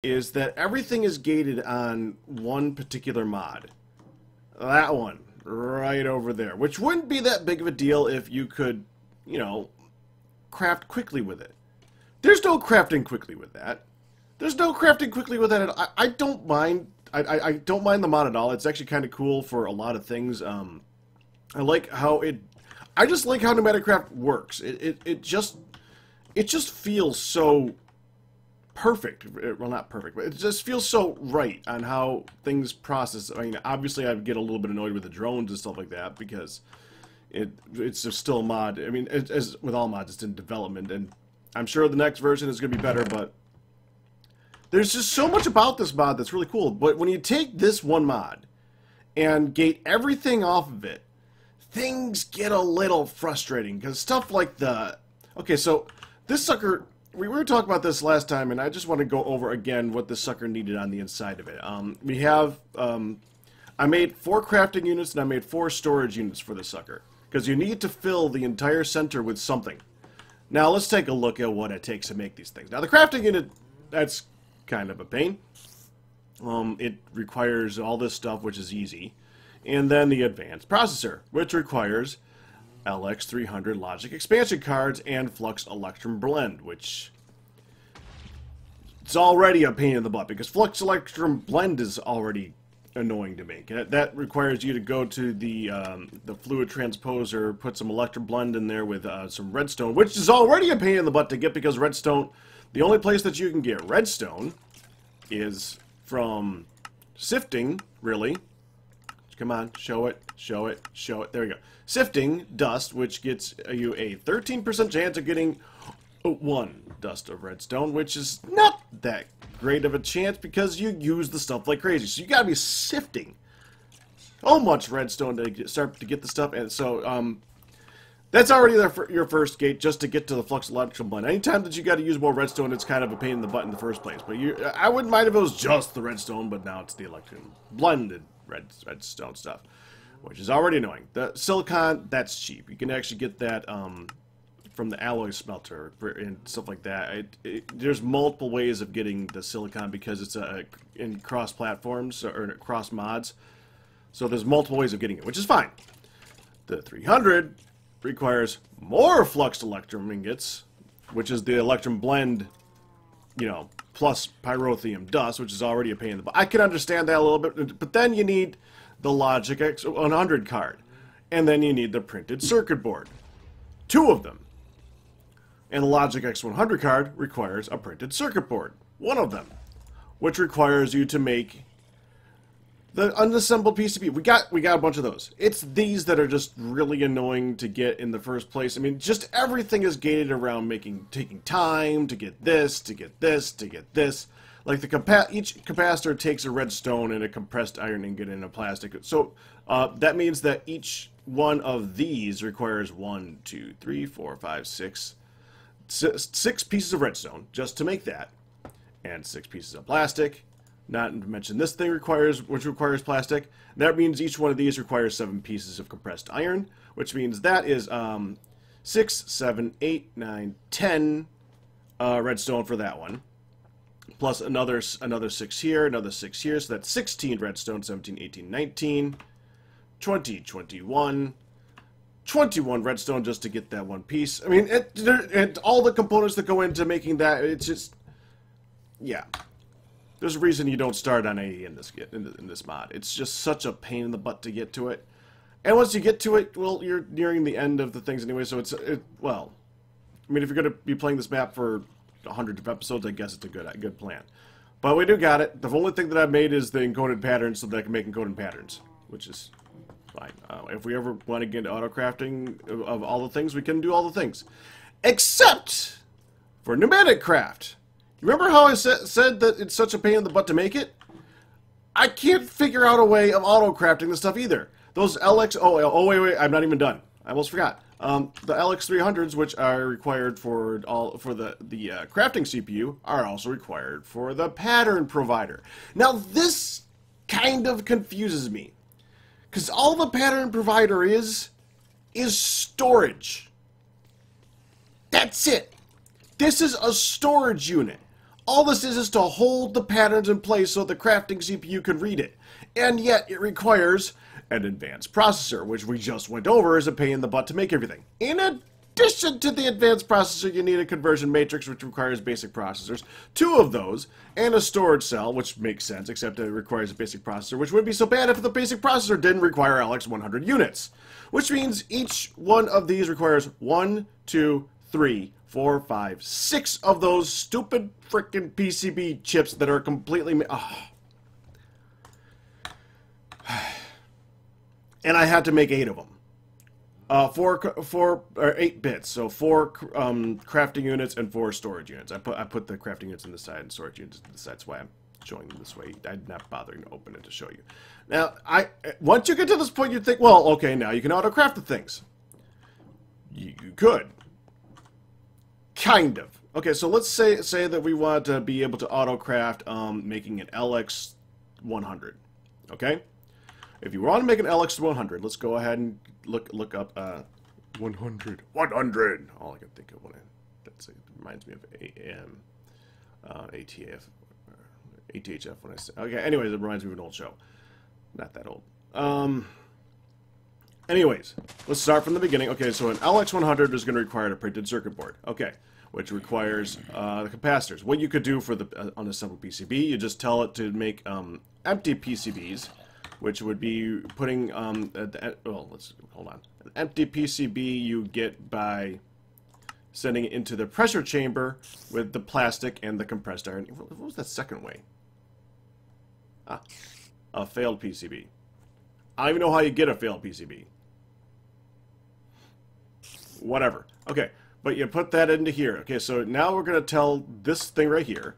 is that everything is gated on one particular mod. That one, right over there. Which wouldn't be that big of a deal if you could, you know, craft quickly with it. There's no crafting quickly with that. There's no crafting quickly with that at all. I don't mind. I don't mind the mod at all. It's actually kind of cool for a lot of things. I like how it... I just like how Pneumatic Craft works. It just feels so perfect. Well, not perfect, but it just feels so right on how things process. I mean, obviously I get a little bit annoyed with the drones and stuff like that because it's still a mod. I mean, as with all mods, it's in development, and I'm sure the next version is going to be better, but there's just so much about this mod that's really cool. But when you take this one mod and gate everything off of it, things get a little frustrating, because stuff like the... Okay, so this sucker... We were talking about this last time, and I just want to go over again what this sucker needed on the inside of it. We have... I made 4 crafting units, and I made 4 storage units for this sucker, because you need to fill the entire center with something. Now, let's take a look at what it takes to make these things. Now, the crafting unit, that's kind of a pain. It requires all this stuff, which is easy. And then the advanced processor, which requires LX300 logic expansion cards and Flux Electrum Blend, which it's already a pain in the butt because Flux Electrum Blend is already annoying to make. That requires you to go to the fluid transposer, put some Electrum Blend in there with some redstone, which is already a pain in the butt to get because redstone, the only place that you can get redstone is from sifting, really. Come on, show it, show it, show it. There we go. Sifting dust, which gets you a 13% chance of getting 1 dust of redstone, which is not that great of a chance because you use the stuff like crazy. So you gotta be sifting so much redstone to start to get the stuff. And so that's already your first gate just to get to the Flux Electrum Blend. Anytime that you got to use more redstone, it's kind of a pain in the butt in the first place. But I wouldn't mind if it was just the redstone, but now it's the Electrum Blended redstone stuff, which is already annoying. The silicon, that's cheap. You can actually get that from the alloy smelter and stuff like that. There's multiple ways of getting the silicon because it's in cross platforms or cross mods. So there's multiple ways of getting it, which is fine. The 300 requires more Flux Electrum ingots, which is the Electrum Blend, you know, plus Pyrotheum dust, which is already a pain in the butt. I can understand that a little bit, but then you need the Logic X100 card, and then you need the printed circuit board. 2 of them. And the Logic X100 card requires a printed circuit board. 1 of them, which requires you to make the unassembled PCB. We got a bunch of those. It's these that are just really annoying to get in the first place. I mean, just everything is gated around taking time to get this, to get this, to get this. Like each capacitor takes a redstone and a compressed iron ingot and a plastic. So that means that each one of these requires 1, 2, 3, 4, 5, 6 pieces of redstone just to make that, and 6 pieces of plastic. Not to mention this thing which requires plastic. That means each one of these requires 7 pieces of compressed iron, which means that is 6, 7, 8, 9, 10 redstone for that one. Plus another 6 here, another 6 here, so that's 16 redstone, 17, 18, 19, 20, 21, 21 redstone just to get that one piece. I mean, and all the components that go into making that, it's just, yeah. There's a reason you don't start on 80 in this mod. It's just such a pain in the butt to get to it. And once you get to it, well, you're nearing the end of the things anyway, so well, I mean, if you're going to be playing this map for 100 of episodes, I guess it's a good plan. But we do got it. The only thing that I've made is the encoded patterns so that I can make encoded patterns, which is fine. If we ever want to get into autocrafting of all the things, we can do all the things. Except for Pneumatic Craft. Remember how I said that it's such a pain in the butt to make it? I can't figure out a way of auto-crafting this stuff either. Those LX... Oh, wait, I'm not even done. I almost forgot. The LX300s, which are required for the crafting CPU, are also required for the pattern provider. Now, this kind of confuses me. Because all the pattern provider is storage. That's it. This is a storage unit. All this is to hold the patterns in place so the crafting CPU can read it. And yet it requires an advanced processor, which we just went over is a pain in the butt to make everything. In addition to the advanced processor, you need a conversion matrix, which requires basic processors, 2 of those, and a storage cell, which makes sense, except that it requires a basic processor, which wouldn't be so bad if the basic processor didn't require LX100 units. Which means each one of these requires 1, 2, 3, 4, 5, 6 of those stupid frickin' PCB chips that are completely... And I had to make 8 of them. 8 bits, so 4 crafting units and 4 storage units. I put the crafting units on the side and storage units on the side. That's why I'm showing them this way. I'm not bothering to open it to show you. Now, once you get to this point, you think, well, okay, now you can auto-craft the things. You could. Kind of. Okay, so let's say that we want to be able to auto-craft making an LX100. Okay? If you want to make an LX100, let's go ahead and look up 100. 100! All I can think of when it reminds me of ATHF when I say... Okay, anyways, it reminds me of an old show. Not that old. Anyways, let's start from the beginning. Okay, so an LX100 is going to require a printed circuit board. Okay, which requires the capacitors. What you could do for the unassembled PCB, you just tell it to make empty PCBs, which would be putting let's hold on. An empty PCB you get by sending it into the pressure chamber with the plastic and the compressed iron. What was that second way? A failed PCB. I don't even know how you get a failed PCB. Whatever. Okay, but you put that into here. Okay, so now we're going to tell this thing right here.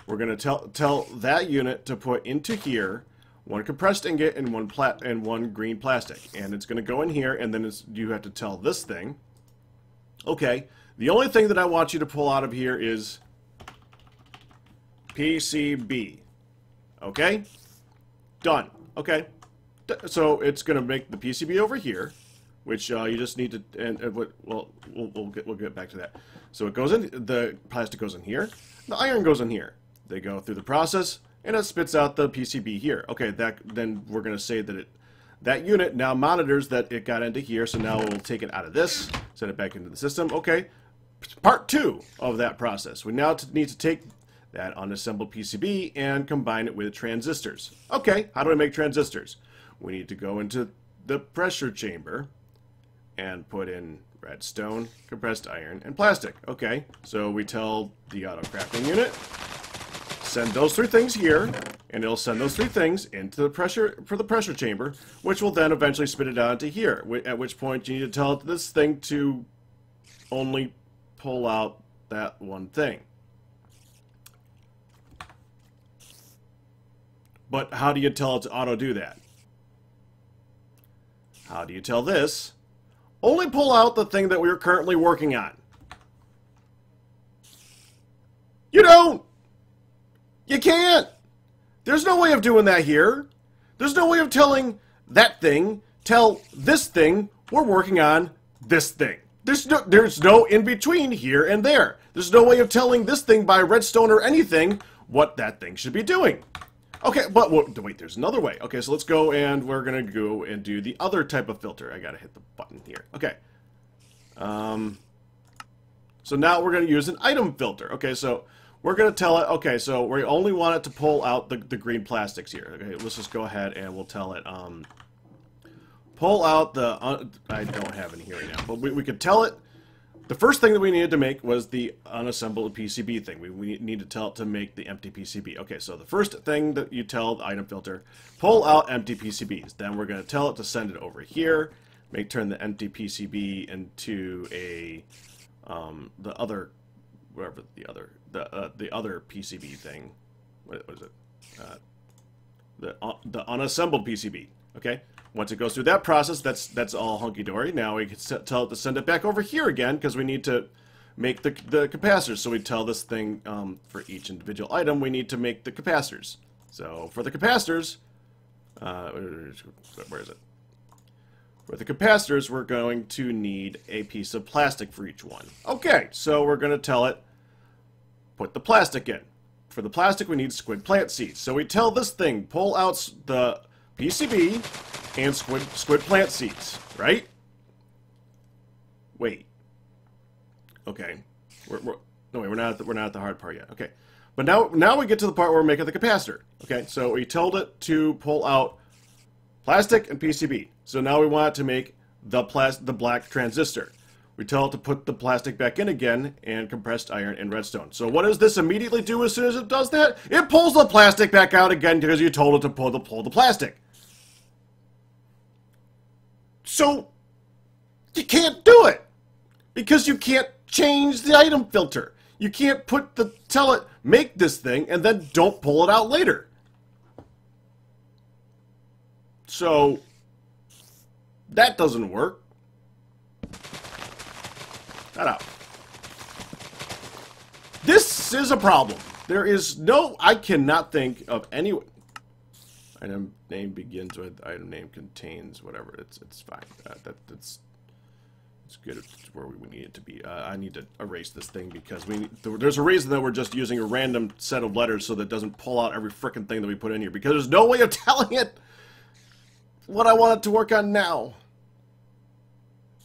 We're going to tell that unit to put into here 1 compressed ingot and 1 green plastic. And it's going to go in here, and then you have to tell this thing, okay, the only thing that I want you to pull out of here is PCB. Okay? Done. Okay. So it's going to make the PCB over here, which you just need to, we'll get back to that. So it goes in, the plastic goes in here, the iron goes in here. They go through the process, and it spits out the PCB here. Okay, then we're going to say that that unit now monitors that it got into here, so now we'll take it out of this, send it back into the system. Okay, part 2 of that process. We now need to take that unassembled PCB and combine it with transistors. Okay, how do I make transistors? We need to go into the pressure chamber and put in redstone, compressed iron, and plastic. Okay, so we tell the auto-crafting unit, send those 3 things here, and it'll send those 3 things into the pressure chamber, which will then eventually spit it out into here, at which point you need to tell this thing to only pull out that one thing. But how do you tell it to auto do that? How do you tell this? Only pull out the thing that we're currently working on. You don't! You can't! There's no way of doing that here. There's no way of telling that thing, tell this thing, we're working on this thing. There's no in-between here and there. There's no way of telling this thing by redstone or anything what that thing should be doing. Okay, but wait, there's another way. Okay, so let's go and we're going to go and do the other type of filter. I got to hit the button here. Okay. So now we're going to use an item filter. Okay, so we're going to tell it, okay, so we only want it to pull out the green plastics here. Okay, let's just go ahead and we'll tell it, pull out the, I don't have any here right now, but we could tell it, the first thing that we needed to make was the unassembled PCB thing. We need to tell it to make the empty PCB. Okay, so the first thing that you tell the item filter, pull out empty PCBs. Then we're going to tell it to send it over here, turn the empty PCB into a, the other PCB thing. What is it? The unassembled PCB. Okay. Once it goes through that process, that's all hunky-dory. Now we can tell it to send it back over here again because we need to make the capacitors. So we tell this thing for each individual item we need to make the capacitors. So for the capacitors, where is it? For the capacitors, we're going to need a piece of plastic for each one. Okay, so we're going to tell it, put the plastic in. for the plastic, we need squid plant seeds. So we tell this thing, pull out the PCB and squid plant seeds, right? Wait. Okay. No, wait, we're not at the hard part yet. Okay. But now we get to the part where we're making the capacitor. Okay, so we told it to pull out plastic and PCB. So now we want it to make the black transistor. We tell it to put the plastic back in again and compressed iron and redstone. So what does this immediately do as soon as it does that? It pulls the plastic back out again because you told it to pull the plastic. So you can't do it because you can't change the item filter. You can't tell it, make this thing, and then don't pull it out later. So, that doesn't work. That out. This is a problem. There is no, I cannot think of any, item name begins with, item name contains, whatever, it's fine. It's good. It's where we need it to be. I need to erase this thing because there's a reason that we're just using a random set of letters so that it doesn't pull out every frickin' thing that we put in here. Because there's no way of telling it what I want it to work on now.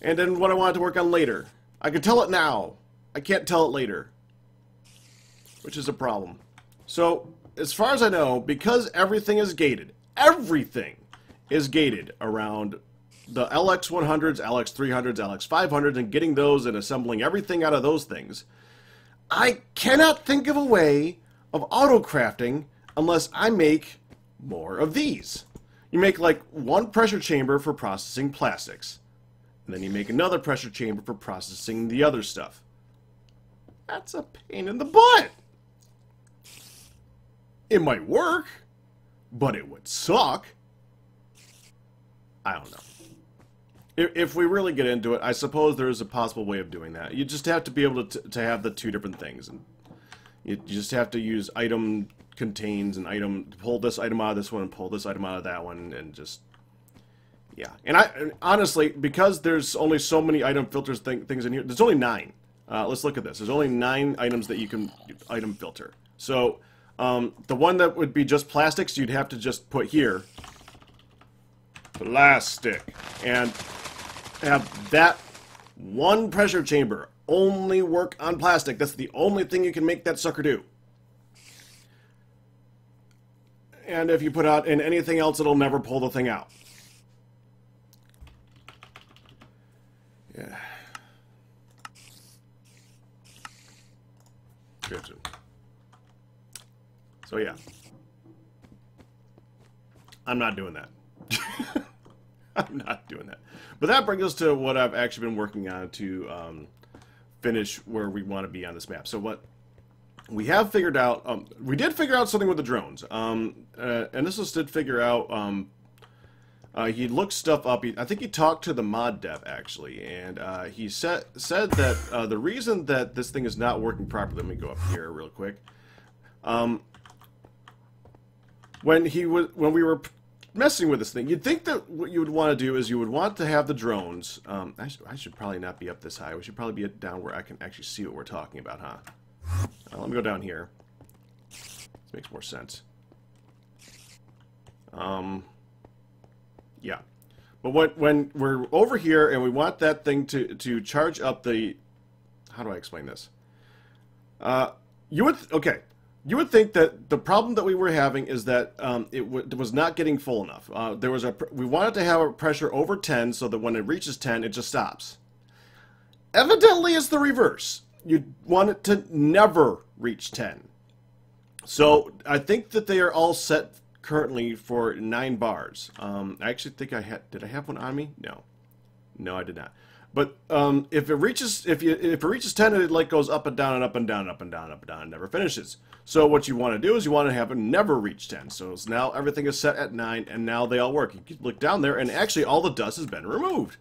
And then what I want it to work on later. I can tell it now. I can't tell it later. Which is a problem. So, as far as I know, because everything is gated around the LX100s, LX300s, LX500s, and getting those and assembling everything out of those things, I cannot think of a way of auto-crafting unless I make more of these. You make like one pressure chamber for processing plastics, and then you make another pressure chamber for processing the other stuff. That's a pain in the butt. It might work, but it would suck. I don't know. If we really get into it, I suppose there is a possible way of doing that. You just have to be able to have the two different things. And you just have to use item contains and item, pull this item out of this one and pull this item out of that one and just, yeah. And honestly, because there's only so many item filters things in here, there's only 9. Let's look at this. There's only 9 items that you can item filter. So the one that would be just plastics, you'd have to just put here, plastic, and have that one pressure chamber only work on plastic. That's the only thing you can make that sucker do. And if you put out in anything else, it'll never pull the thing out. Yeah. Gotcha. So yeah. I'm not doing that. I'm not doing that. But that brings us to what I've actually been working on to finish where we want to be on this map. So what we have figured out, we did figure out something with the drones. Anesos did figure out, he looked stuff up. I think he talked to the mod dev, actually, and he said that the reason that this thing is not working properly, let me go up here real quick. When we were messing with this thing, you'd think that what you would want to do is you would want to have the drones. I should probably not be up this high. We should probably be down where I can actually see what we're talking about, huh? Let me go down here. This makes more sense. Yeah. But when we're over here and we want that thing to charge up the... How do I explain this? You would think that the problem that we were having is that it was not getting full enough. We wanted to have a pressure over 10 so that when it reaches 10, it just stops. Evidently, it's the reverse. You want it to never reach 10. So I think that they are all set currently for 9 bars. I actually think did I have one on me? No, I did not. But if it reaches 10, it like goes up and down and up and down and up and down and up and down and never finishes. So what you want to do is you want to have it never reach 10. So now everything is set at 9, and now they all work. You can look down there, and actually all the dust has been removed.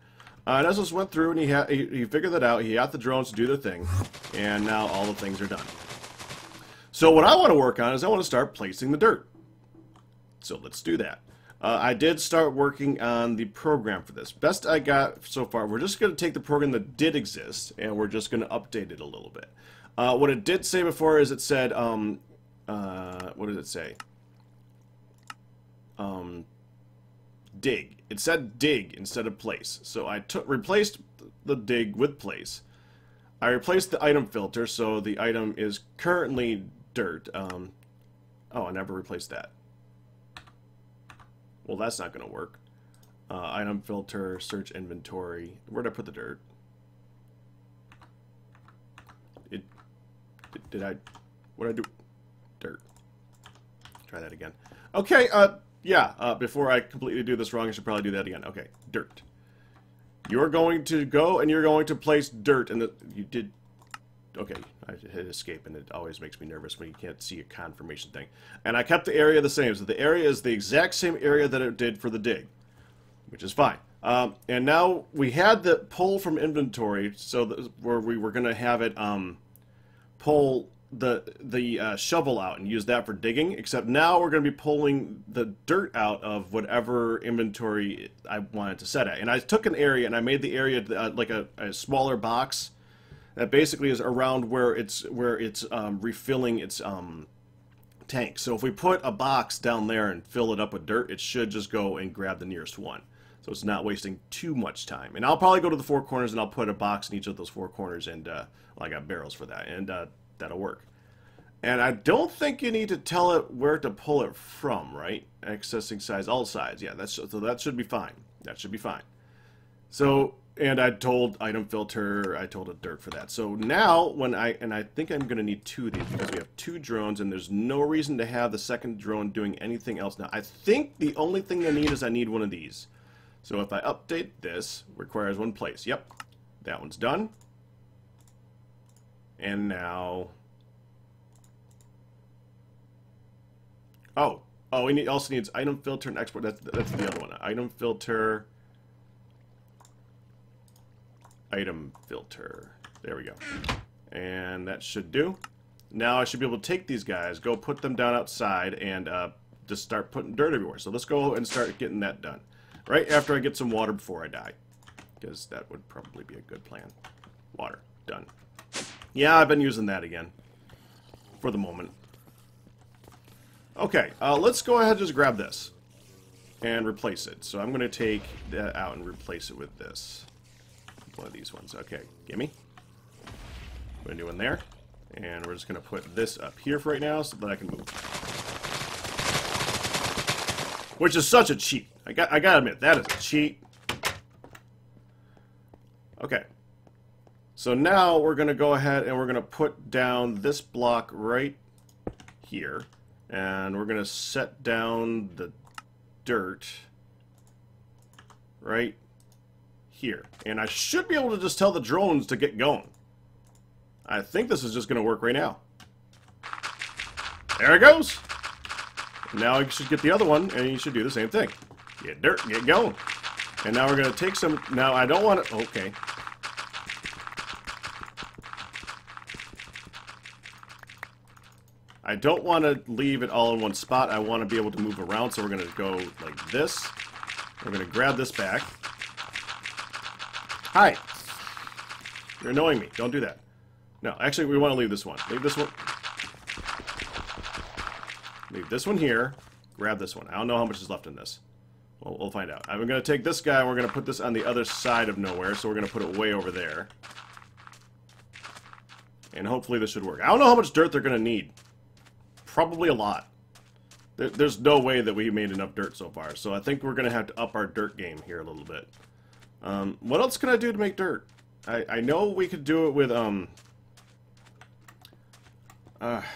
Anesos went through and he figured that out. He got the drones to do their thing, and now all the things are done. So what I want to work on is I want to start placing the dirt. So let's do that. I did start working on the program for this. Best I got so far, we're just going to take the program that did exist, and we're just going to update it a little bit. What it did say before is it said what did it say? Dig. It said dig instead of place. So I replaced the dig with place. I replaced the item filter, so the item is currently dirt. Oh, I never replaced that. Well, that's not going to work. Item filter, search inventory. Where'd I put the dirt? Did I... What did I do? Dirt. Try that again. Okay, yeah, before I completely do this wrong, I should probably do that again. Okay, dirt. You're going to go and you're going to place dirt in the... You did... Okay, I hit escape and it always makes me nervous when you can't see a confirmation thing. And I kept the area the same, so the area is the exact same area that it did for the dig, which is fine. And now we had the pull from inventory, so where we were going to have it pull the shovel out and use that for digging, except now we're going to be pulling the dirt out of whatever inventory I wanted to set at. And I took an area and I made the area like a smaller box that basically is around where it's refilling its tank. So if we put a box down there and fill it up with dirt, it should just go and grab the nearest one. So it's not wasting too much time. And I'll probably go to the four corners and I'll put a box in each of those four corners, and well, I got barrels for that, and that'll work. And I don't think you need to tell it where to pull it from, right? Accessing size, all sides. Yeah, so that should be fine. That should be fine. So, and I told item filter, I told it dirt for that. So now when I think I'm going to need two of these because we have two drones and there's no reason to have the second drone doing anything else now. I think the only thing I need is I need one of these. So if I update this, requires one place. Yep, that one's done. And now... Oh, it also needs item filter and export. That's the other one. Item filter. Item filter. There we go. And that should do. Now I should be able to take these guys, go put them down outside, and just start putting dirt everywhere. So let's go and start getting that done. Right after I get some water before I die. Because that would probably be a good plan. Water. Done. Yeah, I've been using that again. For the moment. Okay, let's go ahead and just grab this. And replace it. So I'm going to take that out and replace it with this. One of these ones. Okay, gimme. Put a new one there. And we're just going to put this up here for right now so that I can move. Which is such a cheat. I gotta admit, that is a cheat. Okay. So now we're going to go ahead and we're going to put down this block right here. And we're going to set down the dirt right here. And I should be able to just tell the drones to get going. I think this is just going to work right now. There it goes. Now you should get the other one, and you should do the same thing. Get dirt, get going. And now we're going to take some... Now, I don't want to... Okay. I don't want to leave it all in one spot. I want to be able to move around, so we're going to go like this. We're going to grab this back. Hi. You're annoying me. Don't do that. No, actually, we want to leave this one. Leave this one. Leave this one here. Grab this one. I don't know how much is left in this. Well, we'll find out. I'm going to take this guy, and we're going to put this on the other side of nowhere, so we're going to put it way over there. And hopefully this should work. I don't know how much dirt they're going to need. Probably a lot. There's no way that we made enough dirt so far, so I think we're going to have to up our dirt game here a little bit. What else can I do to make dirt? I know we could do it with, man,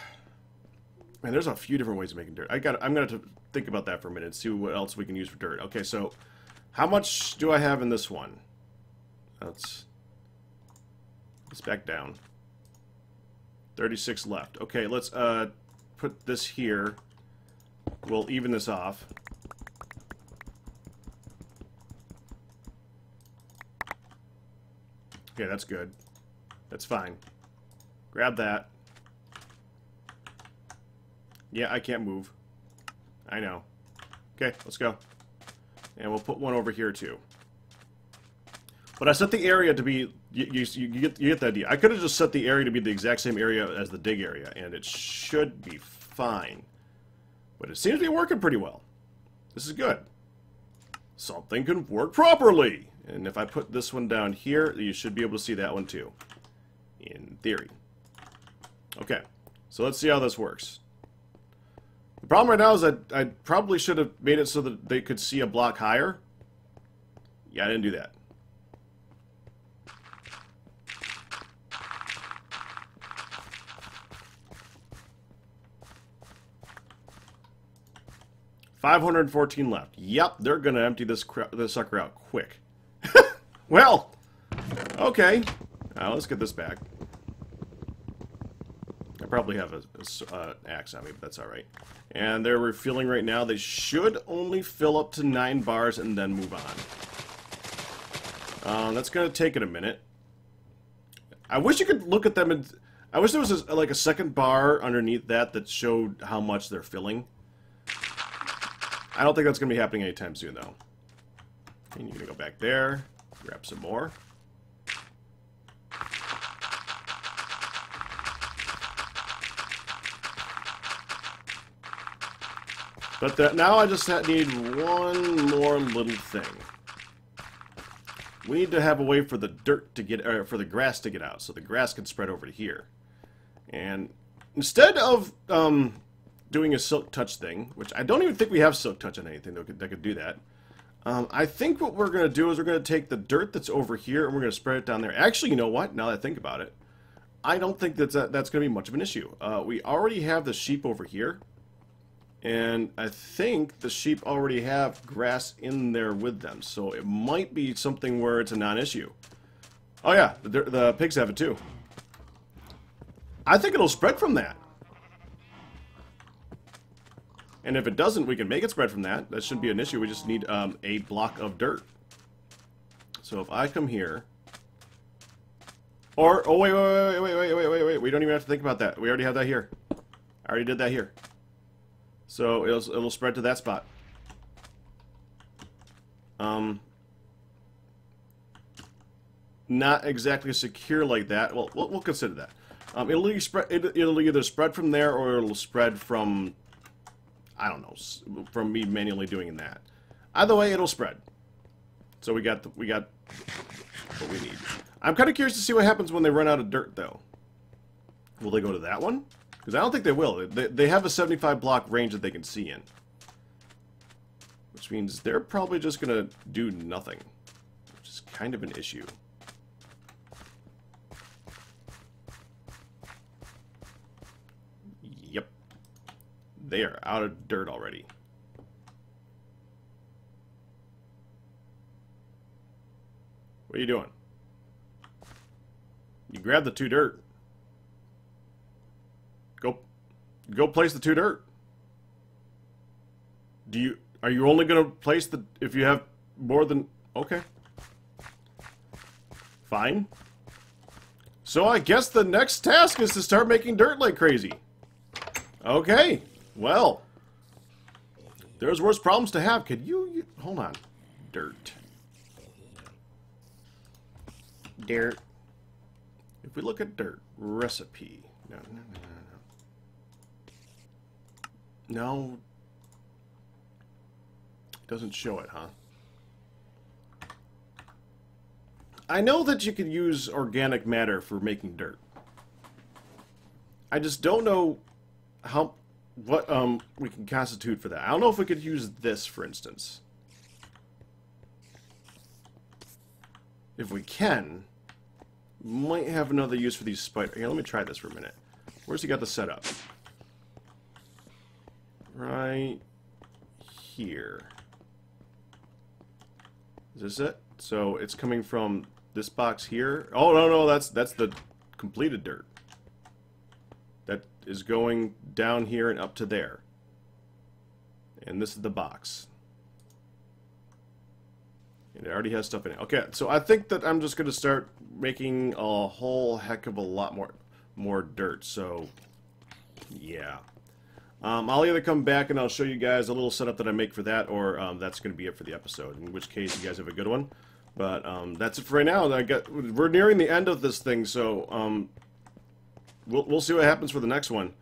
there's a few different ways of making dirt. I'm going to think about that for a minute and see what else we can use for dirt. Okay, so how much do I have in this one? Let's back down. 36 left. Okay, let's put this here. We'll even this off. Okay, that's good. That's fine. Grab that. Yeah, I can't move. I know. Okay, let's go. And we'll put one over here too. But I set the area to be... You get the idea. I could have just set the area to be the exact same area as the dig area, and it should be fine. But it seems to be working pretty well. This is good. Something can work properly. And if I put this one down here, you should be able to see that one too. In theory. Okay, so let's see how this works. The problem right now is that I probably should have made it so that they could see a block higher. Yeah, I didn't do that. $514 left. Yep, they're gonna empty this sucker out quick. Well, okay. Now let's get this back. I probably have an axe on me, but that's all right. And they're refueling right now. They should only fill up to 9 bars and then move on. That's gonna take it a minute. I wish you could look at them. I wish there was like a second bar underneath that showed how much they're filling. I don't think that's going to be happening anytime soon, though. And you're going to go back there, grab some more. But now I just need one more little thing. We need to have a way for the dirt to get, or for the grass to get out, so the grass can spread over to here. And instead of doing a silk touch thing, which I don't even think we have silk touch on anything that could do that. I think what we're going to do is we're going to take the dirt that's over here and we're going to spread it down there. Actually, you know what? Now that I think about it, I don't think that's going to be much of an issue. We already have the sheep over here, and I think the sheep already have grass in there with them, so it might be something where it's a non-issue. Oh yeah, the pigs have it too. I think it'll spread from that. And if it doesn't, we can make it spread from that. That shouldn't be an issue. We just need a block of dirt. So if I come here... Or, oh, wait. We don't even have to think about that. We already have that here. I already did that here. So it'll spread to that spot. Not exactly secure like that. Well, we'll consider that. It'll either spread from there or it'll spread from... I don't know, from me manually doing that. Either way, it'll spread. So we got what we need. I'm kind of curious to see what happens when they run out of dirt, though. Will they go to that one? Because I don't think they will. They have a 75 block range that they can see in. Which means they're probably just going to do nothing. Which is kind of an issue. Yep. They are out of dirt already. What are you doing? You grab the 2 dirt. Go place the 2 dirt. Are you only going to place if you have more than... Okay. Fine. So I guess the next task is to start making dirt like crazy. Okay. Well, there's worse problems to have. Could you hold on. Dirt. Dirt. If we look at dirt, recipe. No. Doesn't show it, huh? I know that you can use organic matter for making dirt. I just don't know what we can constitute for that. I don't know if we could use this, for instance. If we can, might have another use for these spiders. Here, let me try this for a minute. Where's he got the setup? Right here. Is this it? So it's coming from this box here. Oh no, that's the completed dirt. That is going down here and up to there. And this is the box. And it already has stuff in it. Okay, so I think that I'm just going to start making a whole heck of a lot more dirt. So, yeah. I'll either come back and I'll show you guys a little setup that I make for that, or that's going to be it for the episode, in which case you guys have a good one. But that's it for right now. We're nearing the end of this thing, so we'll see what happens for the next one.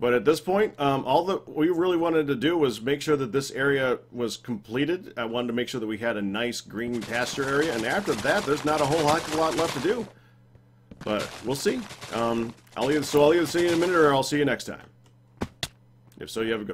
But at this point, all that we really wanted to do was make sure that this area was completed. I wanted to make sure that we had a nice green pasture area, and after that, there's not a whole heck of a lot left to do. But we'll see. I'll either see you in a minute, or I'll see you next time. If so, you have a good